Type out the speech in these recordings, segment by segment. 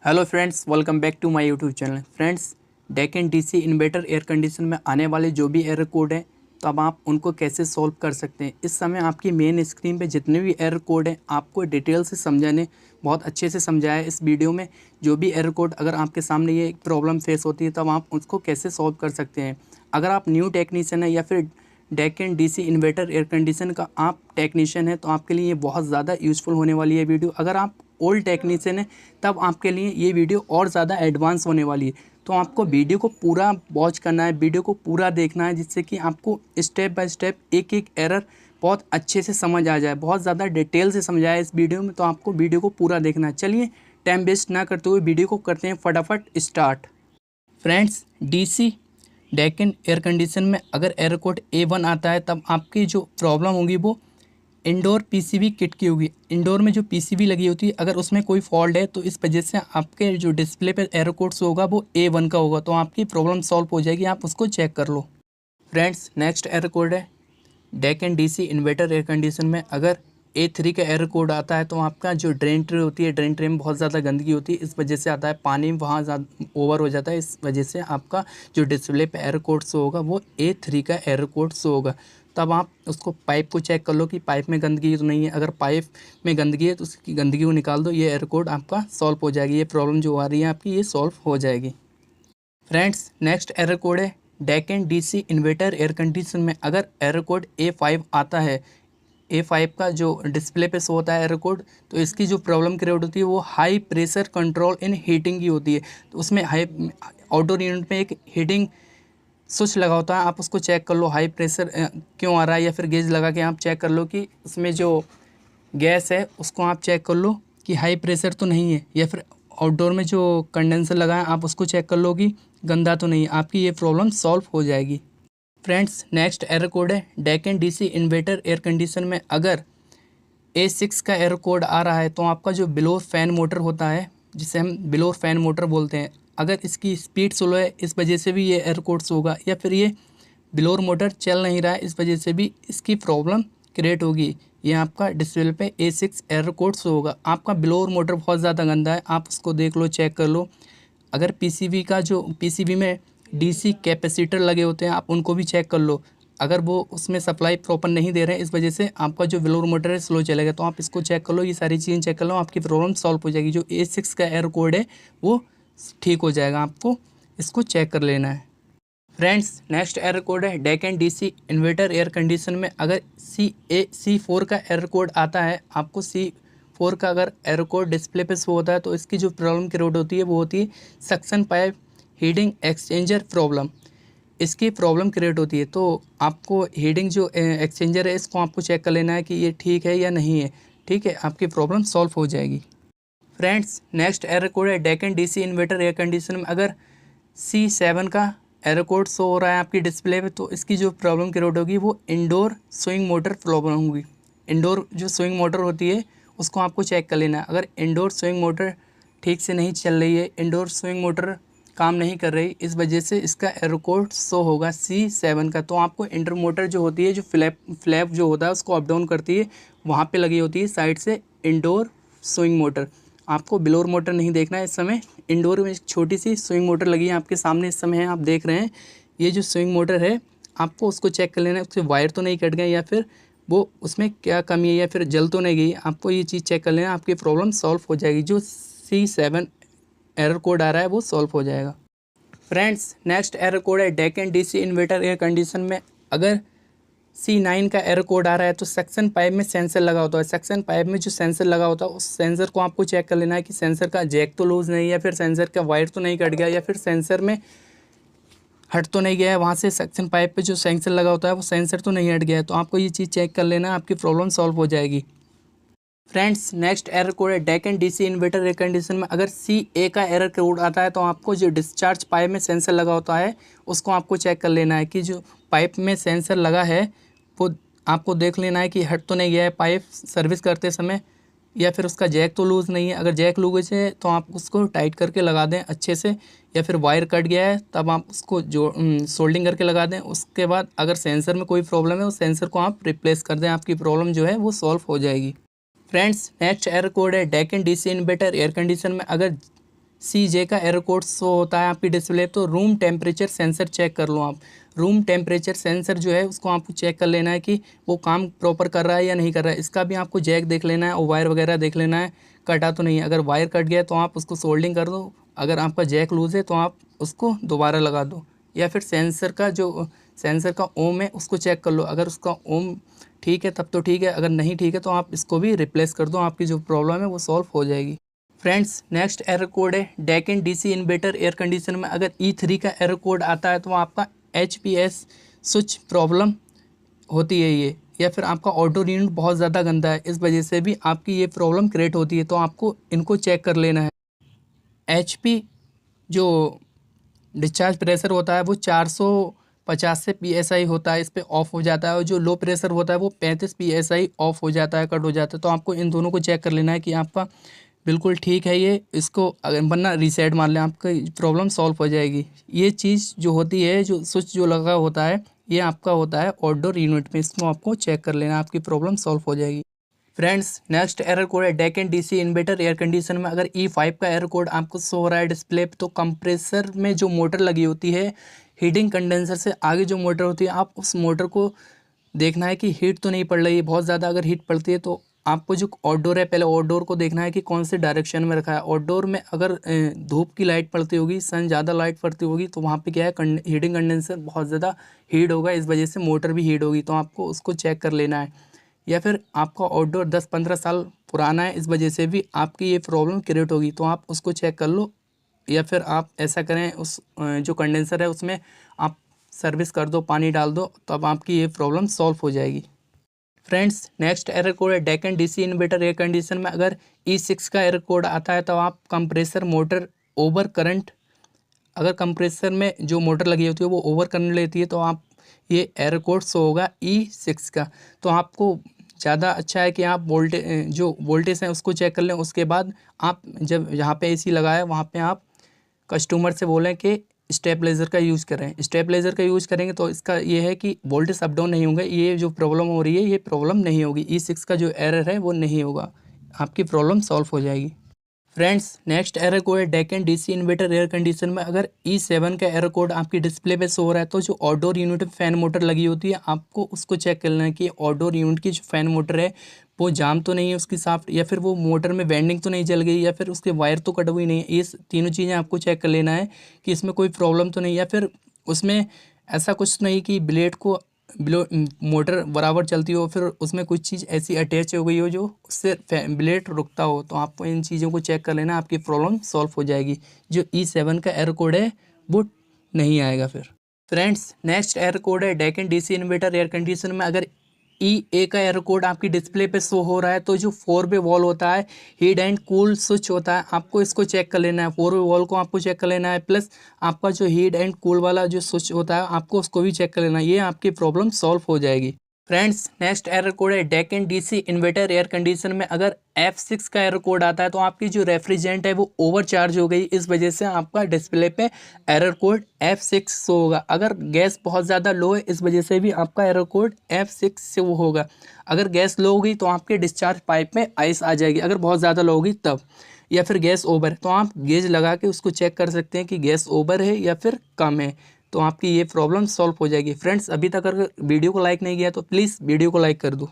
Hello friends, welcome back to my YouTube channel. Friends, Deccan DC inverter air condition में आने वाले जो भी एरर कोड हैं तो अब आप उनको कैसे सॉल्व कर सकते हैं। इस समय आपकी मेन स्क्रीन पे जितने भी एरर कोड हैं आपको डिटेल से समझाने बहुत अच्छे से समझाया है इस वीडियो में। जो भी एरर कोड अगर आपके सामने ये प्रॉब्लम फेस होती है तब आप उसको कैसे सॉल्व कर सकते हैं। अगर आप न्यू टेक्नीशियन है या फिर Deccan DC inverter air condition का आप टेक्नीशियन है तो आपके लिए ये बहुत ज़्यादा यूज़फुल होने वाली है वीडियो। अगर आप ओल्ड टेक्नीशियन है तब आपके लिए ये वीडियो और ज़्यादा एडवांस होने वाली है। तो आपको वीडियो को पूरा वॉच करना है, वीडियो को पूरा देखना है, जिससे कि आपको स्टेप बाय स्टेप एक एक एरर बहुत अच्छे से समझ आ जाए। बहुत ज़्यादा डिटेल से समझाया है इस वीडियो में, तो आपको वीडियो को पूरा देखना है। चलिए टाइम वेस्ट ना करते हुए वीडियो को करते हैं फटाफट start. Friends, DC Deccan air condition में अगर एरर कोड A1 आता है तब आपकी जो प्रॉब्लम होगी वो इंडोर पीसीबी किट की होगी। इंडोर में जो पीसीबी लगी होती है अगर उसमें कोई फॉल्ट है तो इस वजह से आपके जो डिस्प्ले पर एरर कोड शो होगा वो A1 का होगा। तो आपकी प्रॉब्लम सॉल्व हो जाएगी, आप उसको चेक कर लो। फ्रेंड्स, नेक्स्ट एरर कोड है Deccan DC inverter air condition में अगर A3 का एरर कोड आता है तो आपका जो ड्रेन ट्रे होती है, ड्रेन ट्रे में बहुत ज़्यादा गंदगी होती है, इस वजह से आता है। पानी वहाँ ज़्यादा ओवर हो जाता है, इस वजह से आपका जो डिस्प्ले पे एरर कोड शो होगा वो A3 का एरर कोड शो होगा। तब आप उसको पाइप को चेक कर लो कि पाइप में गंदगी तो नहीं है। अगर पाइप में गंदगी है तो उसकी गंदगी को निकाल दो, ये एरर कोड आपका सॉल्व हो जाएगी। ये प्रॉब्लम जो आ रही है आपकी ये सॉल्व हो जाएगी। फ्रेंड्स, नेक्स्ट एरर कोड है Deccan DC inverter air condition में अगर एरर कोड A5 आता है। A5 का जो डिस्प्ले पे शो होता है एरर कोड, तो इसकी जो प्रॉब्लम क्रिएट होती है वो हाई प्रेशर कंट्रोल इन हीटिंग की होती है। तो उसमें हाई आउटडोर यूनिट में एक हीटिंग स्विच लगा होता है, आप उसको चेक कर लो हाई प्रेशर क्यों आ रहा है, या फिर गेज लगा के आप चेक कर लो कि उसमें जो गैस है उसको आप चेक कर लो कि हाई प्रेशर तो नहीं है, या फिर आउटडोर में जो कंडेंसर लगा है आप उसको चेक कर लो कि गंदा तो नहीं है। आपकी ये प्रॉब्लम सॉल्व हो जाएगी। फ्रेंड्स, नेक्स्ट एरर कोड है Deccan DC inverter air condition में अगर A6 का एरर कोड आ रहा है तो आपका जो बिलोर फैन मोटर होता है, जिसे हम बिलोर फैन मोटर बोलते हैं, अगर इसकी स्पीड स्लो है इस वजह से भी ये एरर कोड होगा, या फिर ये बिलोर मोटर चल नहीं रहा है इस वजह से भी इसकी प्रॉब्लम क्रिएट होगी। ये आपका डिस्प्ले पे A6 एरर कोड शो होगा। आपका बिलोर मोटर बहुत ज़्यादा गंदा है, आप उसको देख लो, चेक कर लो। अगर पीसीबी में डीसी कैपेसिटर लगे होते हैं आप उनको भी चेक कर लो। अगर वो उसमें सप्लाई प्रॉपर नहीं दे रहे हैं इस वजह से आपका जो बिलोर मोटर है स्लो चलेगा, तो आप इसको चेक कर लो। ये सारी चीज़ें चेक कर लो, आपकी प्रॉब्लम सॉल्व हो जाएगी। जो A6 का एरर कोड है वो ठीक हो जाएगा, आपको इसको चेक कर लेना है। फ्रेंड्स, नेक्स्ट एरर कोड है Deccan DC inverter air condition में अगर C4 का एरर कोड आता है। आपको C4 का अगर एरर कोड डिस्प्ले पे शो होता है तो इसकी जो प्रॉब्लम क्रिएट होती है वो होती है suction pipe heating exchanger problem. इसकी प्रॉब्लम क्रिएट होती है, तो आपको हीटिंग जो एक्सचेंजर है इसको आपको चेक कर लेना है कि ये ठीक है या नहीं है। ठीक है, आपकी प्रॉब्लम सॉल्व हो जाएगी। फ्रेंड्स, नेक्स्ट एरर कोड है Deccan DC inverter air condition में अगर C7 का एरर कोड शो हो रहा है आपकी डिस्प्ले पे, तो इसकी जो प्रॉब्लम क्रिएट होगी वो इंडोर स्विंग मोटर प्रॉब्लम होगी। इंडोर जो स्विंग मोटर होती है उसको आपको चेक कर लेना है। अगर इंडोर स्विंग मोटर ठीक से नहीं चल रही है, इंडोर स्विंग मोटर काम नहीं कर रही, इस वजह से इसका एरर कोड शो होगा C7 का। तो आपको इंडोर मोटर जो होती है, जो फ्लैप जो होता है उसको अप डाउन करती है, वहाँ पे लगी होती है साइड से इंडोर स्विंग मोटर। आपको बिलोर मोटर नहीं देखना है इस समय। इंडोर में एक छोटी सी स्विंग मोटर लगी है आपके सामने इस समय है, आप देख रहे हैं। ये जो स्विंग मोटर है आपको उसको चेक कर लेना है, उसके वायर तो नहीं कट गए, या फिर वो उसमें क्या कमी है, या फिर जल तो नहीं गई। आपको ये चीज़ चेक कर लेना, आपकी प्रॉब्लम सॉल्व हो जाएगी। जो C7 एरर कोड आ रहा है वो सॉल्व हो जाएगा। फ्रेंड्स, नेक्स्ट एरर कोड है Deccan DC inverter air condition में अगर C9 का एरर कोड आ रहा है तो सक्शन पाइप में सेंसर लगा होता है। सक्शन पाइप में जो सेंसर लगा होता है उस सेंसर को आपको चेक कर लेना है कि सेंसर का जैक तो लूज़ नहीं है, या फिर सेंसर का वायर तो नहीं कट गया, या फिर सेंसर में हट तो नहीं गया है वहाँ से। सक्शन पाइप पे जो सेंसर लगा होता है वो सेंसर तो नहीं हट गया है, तो आपको ये चीज़ चेक कर लेना, आपकी प्रॉब्लम सॉल्व हो जाएगी। फ्रेंड्स, नेक्स्ट एरर कोड है Deccan DC inverter air condition में अगर CA का एरर कोड आता है तो आपको जो डिस्चार्ज पाइप में सेंसर लगा होता है उसको आपको चेक कर लेना है कि जो पाइप में सेंसर लगा है वो आपको देख लेना है कि हट तो नहीं गया है पाइप सर्विस करते समय, या फिर उसका जैक तो लूज़ नहीं है। अगर जैक लूज़ है तो आप उसको टाइट करके लगा दें अच्छे से, या फिर वायर कट गया है तब आप उसको जो सोल्डिंग करके लगा दें। उसके बाद अगर सेंसर में कोई प्रॉब्लम है उस सेंसर को आप रिप्लेस कर दें, आपकी प्रॉब्लम जो है वो सॉल्व हो जाएगी। फ्रेंड्स, नेक्स्ट एरर कोड है Deccan DC inverter air condition में अगर CJ का एरर कोड शो होता है आपकी डिस्प्ले, तो रूम टेम्परेचर सेंसर चेक कर लो आप। रूम टेम्परेचर सेंसर जो है उसको आपको चेक कर लेना है कि वो काम प्रॉपर कर रहा है या नहीं कर रहा है। इसका भी आपको जैक देख लेना है और वायर वगैरह देख लेना है कटा तो नहीं है। अगर वायर कट गया तो आप उसको सोल्डिंग कर दो, अगर आपका जैक लूज़ है तो आप उसको दोबारा लगा दो। या फिर सेंसर का ओम है उसको चेक कर लो, अगर उसका ओम ठीक है तब तो ठीक है, अगर नहीं ठीक है तो आप इसको भी रिप्लेस कर दो, आपकी जो प्रॉब्लम है वो सॉल्व हो जाएगी। फ्रेंड्स नेक्स्ट एरर कोड है Deccan DC inverter air condition में अगर E3 का एरर कोड आता है तो आपका HPS स्विच प्रॉब्लम होती है ये, या फिर आपका ऑटो यूनिट बहुत ज़्यादा गंदा है, इस वजह से भी आपकी ये प्रॉब्लम क्रिएट होती है। तो आपको इनको चेक कर लेना है। HP जो डिस्चार्ज प्रेशर होता है वो 450 से PSI होता है, इस पर ऑफ हो जाता है, और जो लो प्रेशर होता है वो 35 PSI ऑफ हो जाता है, कट हो जाता है। तो आपको इन दोनों को चेक कर लेना है कि आपका बिल्कुल ठीक है ये, इसको अगर वरना रीसेट मार लें, आपका प्रॉब्लम सॉल्व हो जाएगी। ये चीज़ जो होती है, जो स्विच जो लगा होता है, ये आपका होता है आउटडोर यूनिट में, इसको आपको चेक कर लेना, आपकी प्रॉब्लम सॉल्व हो जाएगी। फ्रेंड्स नेक्स्ट एरर कोड है Deccan DC inverter air condition में अगर E5 का एरर कोड आपको शो हो रहा है डिस्प्ले पे, तो कंप्रेसर में जो मोटर लगी होती है, हीटिंग कंडेंसर से आगे जो मोटर होती है, आप उस मोटर को देखना है कि हीट तो नहीं पड़ रही है बहुत ज़्यादा। अगर हीट पड़ती है तो आपको जो आउटडोर है, पहले आउटडोर को देखना है कि कौन से डायरेक्शन में रखा है। आउटडोर में अगर धूप की लाइट पड़ती होगी, सन ज़्यादा लाइट पड़ती होगी, तो वहाँ पे क्या है, हीटिंग कंडेंसर बहुत ज़्यादा हीट होगा, इस वजह से मोटर भी हीट होगी, तो आपको उसको चेक कर लेना है। या फिर आपका आउटडोर 10-15 साल पुराना है, इस वजह से भी आपकी ये प्रॉब्लम क्रिएट होगी, तो आप उसको चेक कर लो। या फिर आप ऐसा करें, उस जो कंडेंसर है उसमें आप सर्विस कर दो, पानी डाल दो, तो अब आपकी ये प्रॉब्लम सॉल्व हो जाएगी। फ्रेंड्स नेक्स्ट एरर कोड है Deccan DC inverter air condition में अगर E6 का एरर कोड आता है तो आप कंप्रेसर मोटर ओवर करंट, अगर कंप्रेसर में जो मोटर लगी होती है वो ओवर करंट लेती है, तो आप ये एरर कोड शो होगा E6 का। तो आपको ज़्यादा अच्छा है कि आप जो वोल्टेज है उसको चेक कर लें। उसके बाद आप जब जहाँ पे AC लगाए वहाँ पे आप कस्टमर से बोलें कि स्टेबलाइज़र का यूज़ करें। स्टेबलाइज़र का यूज़ करेंगे तो इसका ये है कि वोल्टेज अप डाउन नहीं होंगे, ये जो प्रॉब्लम हो रही है ये प्रॉब्लम नहीं होगी, E6 का जो एरर है वो नहीं होगा, आपकी प्रॉब्लम सॉल्व हो जाएगी। फ्रेंड्स नेक्स्ट एरर कोड है Deccan DC inverter air condition में अगर E7 का एरर कोड आपकी डिस्प्ले पे शो हो रहा है, तो जो आउटडोर यूनिट में फ़ैन मोटर लगी होती है, आपको उसको चेक करना है कि आउटडोर यूनिट की जो फ़ैन मोटर है वो जाम तो नहीं है उसकी साफ्ट, या फिर वो मोटर में वेंडिंग तो नहीं जल गई, या फिर उसके वायर तो कट हुई नहीं है। ये तीनों चीज़ें आपको चेक कर लेना है कि इसमें कोई प्रॉब्लम तो नहीं, या फिर उसमें ऐसा कुछ नहीं कि ब्लेड को मोटर बराबर चलती हो, फिर उसमें कुछ चीज़ ऐसी अटैच हो गई हो जो उससे ब्लेड रुकता हो, तो आपको इन चीज़ों को चेक कर लेना, आपकी प्रॉब्लम सॉल्व हो जाएगी। जो E7 का एरर कोड है वो नहीं आएगा। फिर फ्रेंड्स नेक्स्ट एरर कोड है Deccan DC inverter air condition में अगर EA का एरर कोड आपकी डिस्प्ले पे शो हो रहा है, तो जो 4-वे वॉल होता है, हीट एंड कूल स्विच होता है, आपको इसको चेक कर लेना है। 4-वे वॉल को आपको चेक कर लेना है, प्लस आपका जो हीट एंड कूल वाला जो स्विच होता है आपको उसको भी चेक कर लेना है, ये आपकी प्रॉब्लम सॉल्व हो जाएगी। फ्रेंड्स नेक्स्ट एरर कोड है Deccan DC inverter air condition में अगर F6 का एरर कोड आता है, तो आपकी जो रेफ्रिजरेंट है वो ओवरचार्ज हो गई, इस वजह से आपका डिस्प्ले पे एरर कोड F6 शो होगा। अगर गैस बहुत ज़्यादा लो है, इस वजह से भी आपका एरर कोड F6 से वो होगा। अगर गैस लो होगी तो आपके डिस्चार्ज पाइप में आइस आ जाएगी, अगर बहुत ज़्यादा लो होगी तब। या फिर गैस ओवर है तो आप गेज लगा के उसको चेक कर सकते हैं कि गैस ओवर है या फिर कम है, तो आपकी ये प्रॉब्लम सॉल्व हो जाएगी। फ्रेंड्स अभी तक अगर वीडियो को लाइक नहीं किया तो प्लीज़ वीडियो को लाइक कर दो।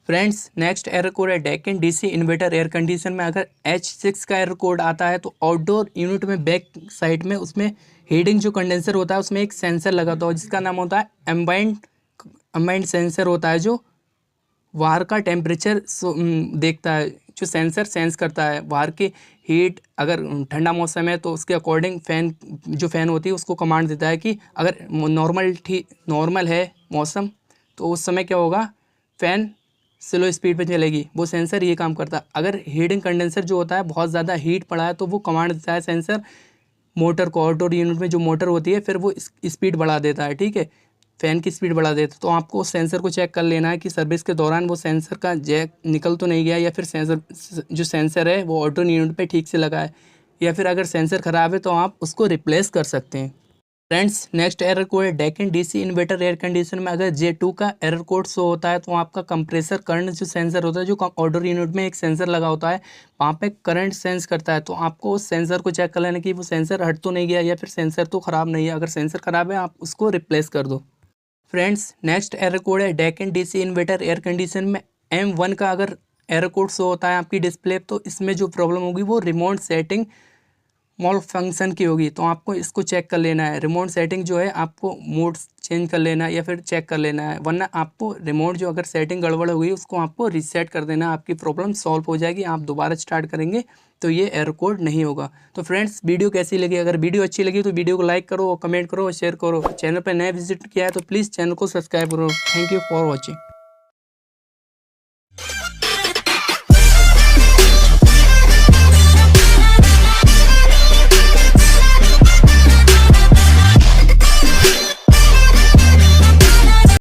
फ्रेंड्स नेक्स्ट एरर कोड है Deccan DC inverter air condition में अगर H6 का एरर कोड आता है, तो आउटडोर यूनिट में बैक साइड में उसमें हीटिंग जो कंडेंसर होता है उसमें एक सेंसर लगा होता है जिसका नाम होता है एम्बाइंड सेंसर होता है, जो बाहर का टेम्परेचर देखता है, जो सेंसर सेंस करता है बाहर की हीट। अगर ठंडा मौसम है तो उसके अकॉर्डिंग फ़ैन होती है उसको कमांड देता है कि अगर नॉर्मल है मौसम तो उस समय क्या होगा, फ़ैन स्लो स्पीड पे चलेगी, वो सेंसर ये काम करता है। अगर हीटिंग कंडेंसर जो होता है बहुत ज़्यादा हीट पड़ा है तो वो कमांड देता है सेंसर मोटर को, आउटडोर यूनिट में जो मोटर होती है फिर वो स्पीड बढ़ा देता है, ठीक है, फ़ैन की स्पीड बढ़ा देता है। तो आपको उस सेंसर को चेक कर लेना है कि सर्विस के दौरान वो सेंसर का जैक निकल तो नहीं गया, या फिर सेंसर है वो ऑटो यूनिट पे ठीक से लगा है, या फिर अगर सेंसर ख़राब है तो आप उसको रिप्लेस कर सकते हैं। फ्रेंड्स नेक्स्ट एरर कोड है Deccan DC inverter air conditioner में अगर J2 का एरर कोड शो होता है तो आपका कंप्रेसर करंट जो सेंसर होता है, जो ऑर्डर यूनिट में एक सेंसर लगा होता है, वहाँ पे करंट सेंस करता है। तो आपको उस सेंसर को चेक कर लेना कि वो सेंसर हट तो नहीं गया या फिर सेंसर तो ख़राब नहीं है। अगर सेंसर ख़राब है आप उसको रिप्लेस कर दो। फ्रेंड्स नेक्स्ट एरर कोड है Deccan DC inverter air condition में M1 का अगर एरर कोड शो होता है आपकी डिस्प्ले, तो इसमें जो प्रॉब्लम होगी वो रिमोट सेटिंग मॉल फंक्शन की होगी। तो आपको इसको चेक कर लेना है। रिमोट सेटिंग जो है आपको मोड चेंज कर लेना है या फिर चेक कर लेना है, वरना आपको रिमोट जो अगर सेटिंग गड़बड़ हो गई उसको आपको रीसेट कर देना, आपकी प्रॉब्लम सॉल्व हो जाएगी। आप दोबारा स्टार्ट करेंगे तो ये एरर कोड नहीं होगा। तो फ्रेंड्स वीडियो कैसी लगी? अगर वीडियो अच्छी लगी तो वीडियो को लाइक करो, कमेंट करो और शेयर करो। चैनल पर नए विजिट किया है तो प्लीज़ चैनल को सब्सक्राइब करो। Thank you for watching.